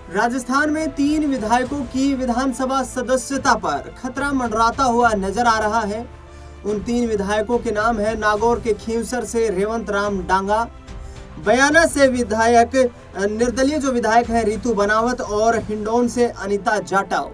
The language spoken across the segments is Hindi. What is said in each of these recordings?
राजस्थान में 3 विधायकों की विधानसभा सदस्यता पर खतरा मंडराता हुआ नजर आ रहा है। उन 3 विधायकों के नाम है नागौर के खींवसर से रेवंत राम डांगा, बयाना से विधायक निर्दलीय जो विधायक हैं रितु बनावत और हिंडौन से अनीता जाटव।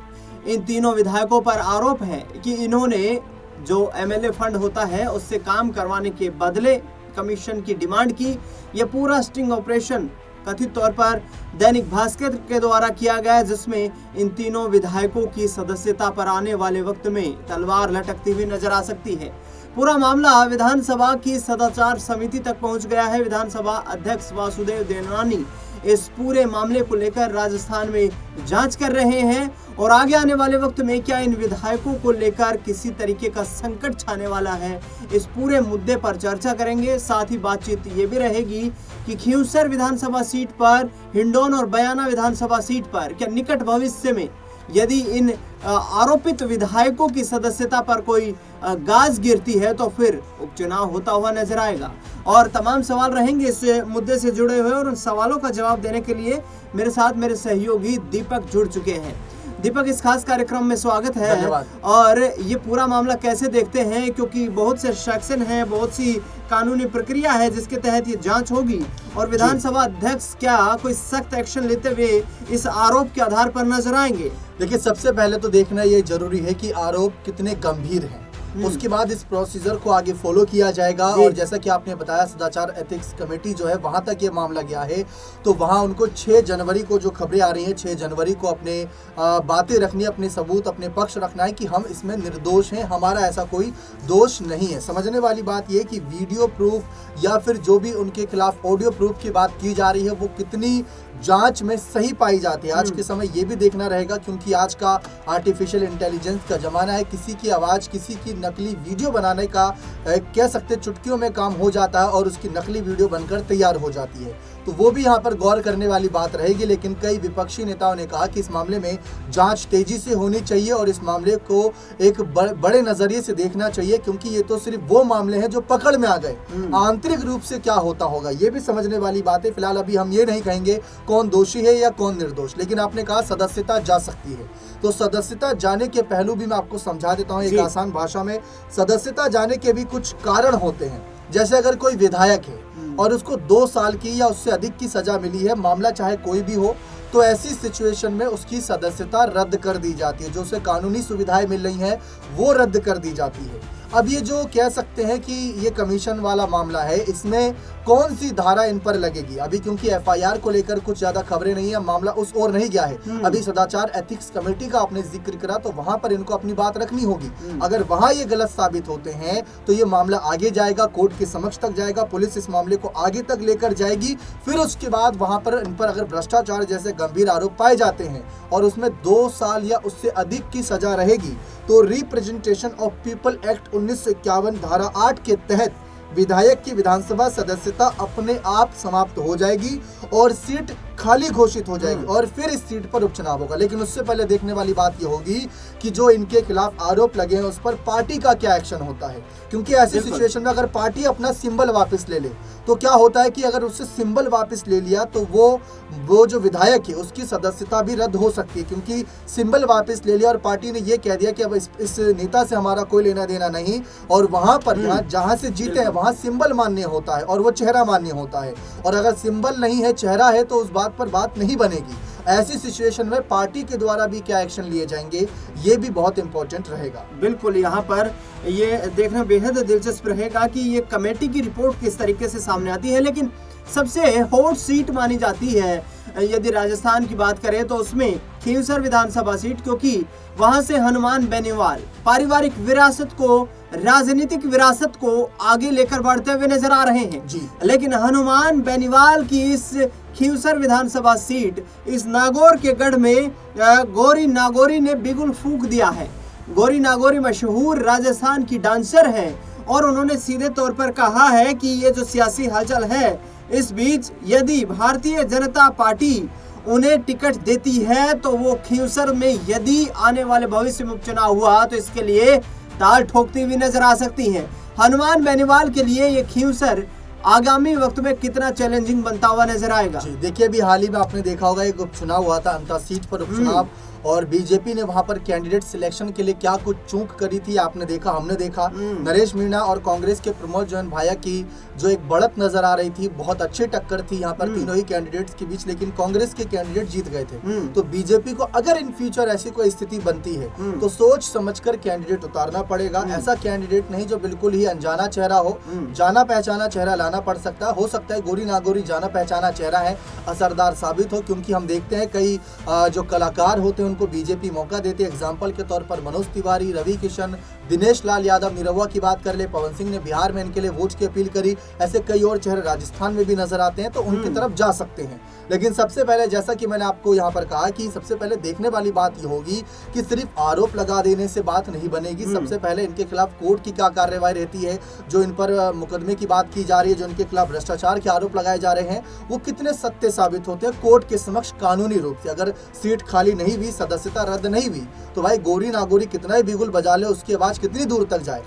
इन तीनों विधायकों पर आरोप है कि इन्होंने जो एमएलए फंड होता है उससे काम करवाने के बदले कमीशन की डिमांड की। यह पूरा स्टिंग ऑपरेशन कथित तौर पर दैनिक भास्कर के द्वारा किया गया, जिसमें इन तीनों विधायकों की सदस्यता पर आने वाले वक्त में तलवार लटकती हुई नजर आ सकती है। पूरा मामला विधानसभा की सदाचार समिति तक पहुंच गया है। विधानसभा अध्यक्ष वासुदेव देवनानी इस पूरे मामले को लेकर राजस्थान में जांच कर रहे हैं और आगे आने वाले वक्त में क्या इन विधायकों को लेकर किसी तरीके का संकट छाने वाला है, इस पूरे मुद्दे पर चर्चा करेंगे। साथ ही बातचीत ये भी रहेगी कि खींवसर विधानसभा सीट पर, हिंडौन और बयाना विधानसभा सीट पर क्या निकट भविष्य में यदि इन आरोपित विधायकों की सदस्यता पर कोई गाज गिरती है तो फिर उपचुनाव होता हुआ नजर आएगा। और तमाम सवाल रहेंगे इस मुद्दे से जुड़े हुए और उन सवालों का जवाब देने के लिए मेरे साथ मेरे सहयोगी दीपक जुड़ चुके हैं। दीपक, इस खास कार्यक्रम में स्वागत है। और ये पूरा मामला कैसे देखते हैं, क्योंकि बहुत से सेक्शन हैं, बहुत सी कानूनी प्रक्रिया है जिसके तहत ये जांच होगी और विधानसभा अध्यक्ष क्या कोई सख्त एक्शन लेते हुए इस आरोप के आधार पर नजर आएंगे? देखिए, सबसे पहले तो देखना ये जरूरी है कि आरोप कितने गंभीर हैं। उसके बाद इस प्रोसीजर को आगे फॉलो किया जाएगा। और जैसा कि आपने बताया, सदाचार एथिक्स कमेटी जो है वहां तक ये मामला गया है, तो वहां उनको 6 जनवरी को जो खबरें आ रही हैं, 6 जनवरी को अपने बातें रखनी, अपने सबूत, अपने पक्ष रखना है कि हम इसमें निर्दोष हैं, हमारा ऐसा कोई दोष नहीं है। समझने वाली बात यह कि वीडियो प्रूफ या फिर जो भी उनके खिलाफ ऑडियो प्रूफ की बात की जा रही है वो कितनी जांच में सही पाई जाती है। आज के समय ये भी देखना रहेगा, क्योंकि आज का आर्टिफिशियल इंटेलिजेंस का जमाना है। किसी की आवाज, किसी की नकली वीडियो बनाने का कह सकते चुटकियों में काम हो जाता है और उसकी नकली वीडियो बनकर तैयार हो जाती है। तो वो भी यहाँ पर गौर करने वाली बात रहेगी। लेकिन कई विपक्षी नेताओं ने कहा कि इस मामले में जांच तेजी से होनी चाहिए और इस मामले को एक बड़े नजरिए से देखना चाहिए, क्योंकि ये तो सिर्फ वो मामले हैं जो पकड़ में आ गए। आंतरिक रूप से क्या होता होगा ये भी समझने वाली बात है। फिलहाल अभी हम ये नहीं कहेंगे कौन दोषी है या कौन निर्दोष, लेकिन आपने कहा सदस्यता जा सकती है, तो सदस्यता जाने के पहलू भी मैं आपको समझा देता हूँ एक आसान भाषा में। सदस्यता जाने के भी कुछ कारण होते हैं। जैसे अगर कोई विधायक है और उसको 2 साल की या उससे अधिक की सजा मिली है, मामला चाहे कोई भी हो, तो ऐसी सिचुएशन में उसकी सदस्यता रद्द कर दी जाती है। जो उसे कानूनी सुविधाएं मिल रही हैं वो रद्द कर दी जाती है। अब ये जो कह सकते हैं कि ये कमीशन वाला मामला है, इसमें कौन सी धारा इन पर लगेगी, अभी क्योंकि एफआईआर को लेकर कुछ ज्यादा खबरें नहीं है, मामला उस ओर नहीं गया है। अभी सदाचार एथिक्स कमेटी का आपने जिक्र करा, तो वहां पर इनको अपनी बात रखनी होगी। अगर वहां ये गलत साबित होते हैं तो ये मामला आगे जाएगा, कोर्ट के समक्ष तक जाएगा, पुलिस इस मामले को आगे तक लेकर जाएगी। फिर उसके बाद वहां पर इन पर अगर भ्रष्टाचार जैसे गंभीर आरोप पाए जाते हैं और उसमें 2 साल या उससे अधिक की सजा रहेगी, तो रिप्रेजेंटेशन ऑफ पीपल एक्ट 1951 धारा 8 के तहत विधायक की विधानसभा सदस्यता अपने आप समाप्त हो जाएगी और सीट खाली घोषित हो जाएगी और फिर इस सीट पर उपचुनाव होगा। लेकिन उससे पहले देखने वाली बात यह होगी कि जो इनके खिलाफ आरोप लगे हैं उस पर पार्टी का क्या एक्शन होता है, क्योंकि ऐसी सिचुएशन में अगर पार्टी अपना सिंबल वापस ले ले तो क्या होता है कि अगर उससे सिंबल वापस ले लिया तो वो जो विधायक है उसकी सदस्यता भी रद्द हो सकती है, क्योंकि सिंबल वापस ले लिया और पार्टी ने ये कह दिया कि अब इस नेता से हमारा कोई लेना देना नहीं, और वहां पर जहां से जीते हैं वहां सिंबल मान्य होता है और वो चेहरा मान्य होता है। और अगर सिंबल नहीं है, चेहरा है, तो उस बात पर बात नहीं बनेगी। ऐसी सिचुएशन में पार्टी के द्वारा भी क्या एक्शन लिए जाएंगे ये भी बहुत इंपॉर्टेंट रहेगा। बिल्कुल, यहाँ पर ये देखना बेहद दिलचस्प रहेगा कि ये कमेटी की रिपोर्ट किस तरीके से सामने आती है। लेकिन सबसे हॉट सीट मानी जाती है यदि राजस्थान की बात करें तो उसमें खींवसर विधानसभा सीट, क्योंकि वहां से हनुमान बेनीवाल पारिवारिक विरासत को, राजनीतिक विरासत को आगे लेकर बढ़ते हुए नजर आ रहे हैं जी। लेकिन हनुमान बेनीवाल की इस खींवसर विधानसभा सीट, इस नागौर के गढ़ में गौरी नागौरी ने बिगुल फूंक दिया है। गौरी नागौरी मशहूर राजस्थान की डांसर है और उन्होंने सीधे तौर पर कहा है कि ये जो सियासी हलचल है, इस बीच यदि भारतीय जनता पार्टी उन्हें टिकट देती है तो वो खींवसर में यदि आने वाले भविष्य में उपचुनाव हुआ तो इसके लिए ताल ठोकती हुई नजर आ सकती हैं। हनुमान बेनीवाल के लिए ये खींवसर आगामी वक्त में कितना चैलेंजिंग बनता हुआ नजर आएगा। जी देखिए, अभी हाल ही में आपने देखा होगा एक उपचुनाव हुआ था, अंता सीट पर उपचुनाव, और बीजेपी ने वहां पर कैंडिडेट सिलेक्शन के लिए क्या कुछ चूक करी थी आपने देखा, हमने देखा। नरेश मीणा और कांग्रेस के प्रमोद जैन भाया की जो एक बढ़त नजर आ रही थी, बहुत अच्छी टक्कर थी यहाँ पर तीनों ही कैंडिडेट्स के बीच, लेकिन कांग्रेस के कैंडिडेट जीत गए थे। तो बीजेपी को अगर इन फ्यूचर ऐसी कोई स्थिति बनती है तो सोच समझकर कैंडिडेट उतारना पड़ेगा। ऐसा कैंडिडेट नहीं जो बिल्कुल ही अनजाना चेहरा हो, जाना पहचाना चेहरा लाना पड़ सकता है। हो सकता है गोरी नागोरी जाना पहचाना चेहरा है, असरदार साबित हो, क्योंकि हम देखते हैं कई जो कलाकार होते हैं उनको बीजेपी मौका देते हैं। एग्जाम्पल के तौर पर मनोज तिवारी, रवि किशन, दिनेश लाल यादव, निरहुआ की बात कर ले, पवन सिंह ने बिहार में इनके लिए वोट की अपील करी, ऐसे कई और चेहरे राजस्थान में भी नजर आते हैं, तो उनकी तरफ जा सकते हैं। लेकिन सबसे पहले, जैसा कि मैंने आपको यहाँ पर कहा, कि सबसे पहले देखने वाली बात ये होगी कि सिर्फ आरोप लगा देने से बात नहीं बनेगी। सबसे पहले इनके खिलाफ कोर्ट की क्या कार्रवाई रहती है, जो इन पर मुकदमे की बात की जा रही है, जो इनके खिलाफ भ्रष्टाचार के आरोप लगाए जा रहे हैं, वो कितने सत्य साबित होते हैं कोर्ट के समक्ष कानूनी रूप से। अगर सीट खाली नहीं हुई, सदस्यता रद्द नहीं हुई, तो भाई गोरी नागोरी कितना ही बिगुल बजा ले, उसकी आवाज कितनी दूर तक जाए,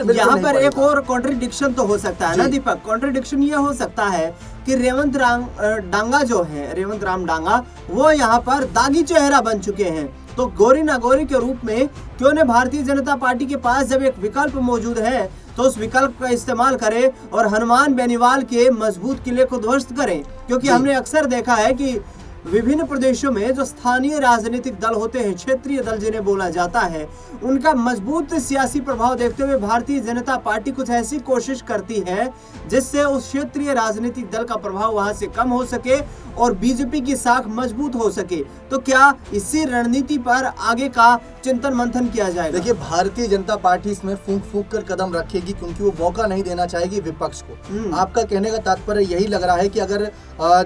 यहाँ पर एक और कॉन्ट्रडिक्शन तो हो सकता है ना दीपक। कॉन्ट्रडिक्शन ये हो सकता है कि रेवंत राम डांगा जो है, रेवंत राम डांगा, वो यहाँ पर दागी चेहरा बन चुके हैं। तो गोरी नागोरी के रूप में क्यों न भारतीय जनता पार्टी के पास जब एक विकल्प मौजूद है तो उस विकल्प का इस्तेमाल करें और हनुमान बेनीवाल के मजबूत किले को ध्वस्त करें। क्योंकि हमने अक्सर देखा है कि विभिन्न प्रदेशों में जो स्थानीय राजनीतिक दल होते हैं, क्षेत्रीय दल जिन्हें बोला जाता है, उनका मजबूत सियासी प्रभाव देखते हुए भारतीय जनता पार्टी कुछ ऐसी कोशिश करती है जिससे उस क्षेत्रीय राजनीतिक दल का प्रभाव वहां से कम हो सके और बीजेपी की साख मजबूत हो सके। तो क्या इसी रणनीति पर आगे का चिंतन मंथन किया जाएगा? देखिए, भारतीय जनता पार्टी इसमें फूंक फूंक कर कदम रखेगी, क्योंकि वो मौका नहीं देना चाहेगी विपक्ष को। आपका कहने का तात्पर्य यही लग रहा है कि अगर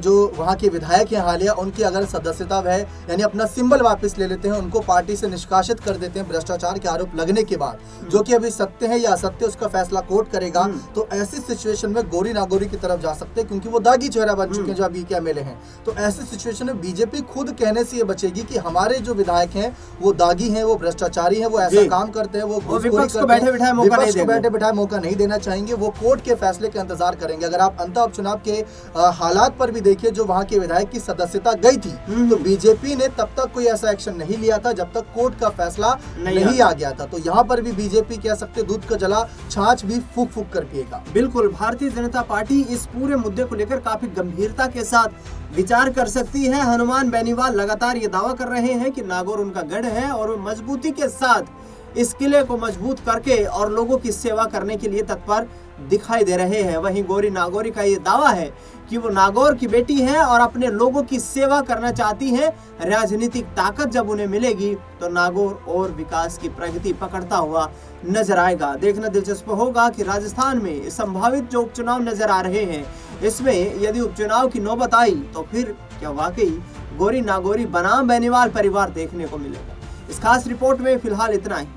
जो वहाँ के विधायक हैं हालिया, उनकी अगर सदस्यता है, यानी अपना सिंबल वापस ले लेते हैं, उनको पार्टी से निष्कासित कर देते हैं भ्रष्टाचार के आरोप लगने के बाद, जो कि अभी सत्य है या असत्य उसका फैसला कोर्ट करेगा, तो ऐसी सिचुएशन में गोरी नागोरी की तरफ जा सकते हैं, क्योंकि वो दागी चेहरा बन चुके हैं जो अभी के एमएलए हैं। तो ऐसी सिचुएशन में बीजेपी खुद कहने से ये बचेगी कि हमारे जो विधायक हैं वो दागी हैं, वो भ्रष्टाचारी हैं, वो ऐसा काम करते हैं, वो विपक्ष को बैठे बैठाए मौका नहीं देना चाहेंगे। वो कोर्ट के फैसले का इंतजार करेंगे। अगर आप अंतः उपचुनाव के हालात पर भी देखिए, जो वहां के विधायक की सदस्यता गई थी, तो बीजेपी ने तब तक कोई ऐसा एक्शन नहीं लिया था जब तक कोर्ट का फैसला नहीं आ गया था। तो यहाँ पर भी बीजेपी कह सकते दूध का जला छाछ भी फूक फूक कर पिएगा। बिल्कुल, भारतीय जनता पार्टी इस पूरे मुद्दे को लेकर काफी गंभीरता के साथ विचार कर सकती है। हनुमान बेनीवाल लगातार ये दावा कर रहे हैं कि नागौर उनका गढ़ है और वो मजबूती के साथ इस किले को मजबूत करके और लोगों की सेवा करने के लिए तत्पर दिखाई दे रहे हैं। वहीं गोरी नागौरी का ये दावा है कि वो नागौर की बेटी है और अपने लोगों की सेवा करना चाहती है। राजनीतिक ताकत जब उन्हें मिलेगी तो नागौर और विकास की प्रगति पकड़ता हुआ नजर आएगा। देखना दिलचस्प होगा कि राजस्थान में संभावित जो उपचुनाव नजर आ रहे हैं, इसमें यदि उपचुनाव की नौबत आई तो फिर क्या वाकई गोरी नागौरी बनाम बेनीवाल परिवार देखने को मिलेगा। इस खास रिपोर्ट में फिलहाल इतना ही।